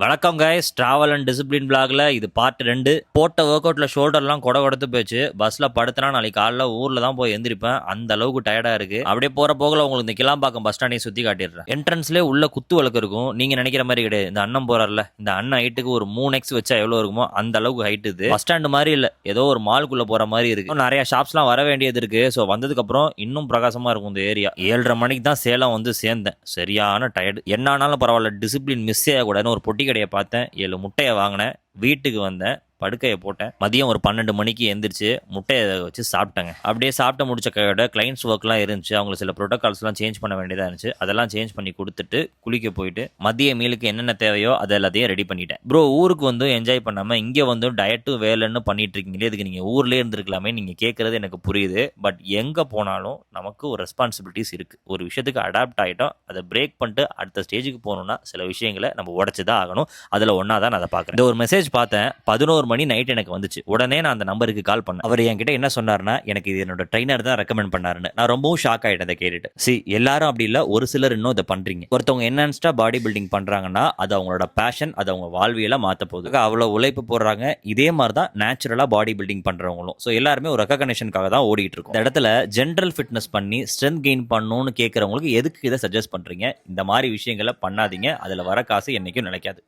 வணக்கம் guys, travel and discipline பிளாக்ல இது பார்ட் 2. போட்ட ஒர்க் அவுட்ல ஷோல்டர்லாம் கொடுத்து போச்சு. பஸ்ல படுத்துனா நாளைக்கு காலைல ஊர்ல தான் போய் எந்திரிப்பேன். அந்த அளவுக்கு டயர்டா இருக்கு. அப்படியே போற போகல உங்களுக்கு இந்த கிளாம்பாக்கம் பஸ் ஸ்டாண்டையும் சுத்தி காட்டிடுறேன். என்ட்ரன்ஸ்லேயே உள்ள குத்து விளக்கு இருக்கும். நீங்க நினைக்கிற மாதிரி கிடையாது. இந்த அண்ணன் போறாருல, இந்த அண்ணன் ஹைட்டுக்கு ஒரு 3x வச்சா எவ்வளவு இருக்குமோ அந்த அளவுக்கு ஹைட் இது. பஸ் ஸ்டாண்ட் மாதிரி இல்ல, ஏதோ ஒரு மாலுக்குள்ள போற மாதிரி இருக்கு. நிறைய ஷாப்ஸ்லாம் வர வேண்டியது இருக்கு. ஸோ வந்ததுக்கு அப்புறம் இன்னும் பிரகாசமா இருக்கும் இந்த ஏரியா. 7:30 மணிக்கு தான் சேலம் வந்து சேர்ந்தேன். சரியான டயர்டு. என்ன ஆனாலும் பரவாயில்ல, டிசிப்ளின் மிஸ் செய்யக்கூடாதுன்னு ஒரு பொட்டி கடையை பார்த்தேன். 7 முட்டையை வாங்கினேன். வீட்டுக்கு வந்தேன், படுக்கையை போட்டேன். மதியம் ஒரு 12 மணிக்கு எந்திரிச்சு முட்டையை வச்சு சாப்பிட்டேங்க. அப்படியே சாப்பிட்டு முடிச்ச கையோட கிளைண்ட்ஸ் ஒர்க்லாம் இருந்துச்சு. அவங்களுக்கு சில ப்ரோட்டோகால்ஸ்லாம் சேஞ்ச் பண்ண வேண்டியதாக இருந்துச்சு. அதெல்லாம் சேஞ்ச் பண்ணி கொடுத்துட்டு குளிக்க போயிட்டு மதிய மீலுக்கு என்னென்ன தேவையோ அதை எல்லாத்தையும் ரெடி பண்ணிட்டேன். ப்ரோ, ஊருக்கு வந்து என்ஜாய் பண்ணாமல் இங்கே வந்து டயட்டும் வேலைன்னு பண்ணிட்டு இருக்கீங்களே, இதுக்கு நீங்கள் ஊர்லேயே இருந்திருக்கலாமே. நீங்கள் கேட்குறது எனக்கு புரியுது. பட் எங்கே போனாலும் நமக்கு ஒரு ரெஸ்பான்சிபிலிட்டிஸ் இருக்குது. ஒரு விஷயத்துக்கு அடாப்ட் ஆகிட்டோம், அதை பிரேக் பண்ணிட்டு அடுத்த ஸ்டேஜுக்கு போகணும்னா சில விஷயங்களை நம்ம உடச்சி தான் ஆகணும். அதில் ஒன்றா தான் நான் அதை பார்க்குறேன். இந்த ஒரு மெசேஜ் பார்த்தேன், 11 மணி நைட் எனக்கு வந்துச்சு. உடனே நான் அந்த நம்பருக்கு கால் பண்ணேன். அவர் என்கிட்ட என்ன சொன்னார்னா, எனக்கு இது என்னோட ட்ரைனர் தான் ரெக்கமெண்ட் பண்ணாருன்னு. நான் ரொம்பவும் ஷாக் ஆகிட்டேன் அதை கேட்டுட்டு. எல்லாரும் அப்படி இல்லை, ஒரு சிலர் இன்னும் இதை பண்றீங்க. ஒருத்தவங்க என்ஹான்ஸ்டா பாடி பில்டிங் பண்றாங்கன்னா அது அவங்களோட பேஷன், அது அவங்க வாழ்வியல மாற்ற போகுது. அவ்வளோ உழைப்பு போடுறாங்க. இதே மாதிரி தான் நேச்சுரலா பாடி பில்டிங் பண்றவங்களும். ஸோ எல்லாருமே ஒரு ரெக்கக்னேஷனுக்காக தான் ஓடிட்டு இருக்கும். இந்த இடத்துல ஜென்ரல் ஃபிட்னஸ் பண்ணி ஸ்ட்ரென்த் கெயின் பண்ணணும்னு கேட்கறவங்களுக்கு எதுக்கு இதை சஜஸ்ட் பண்றீங்க? இந்த மாதிரி விஷயங்களை பண்ணாதீங்க. அதில் வர காசு என்னைக்கும் நினைக்காது.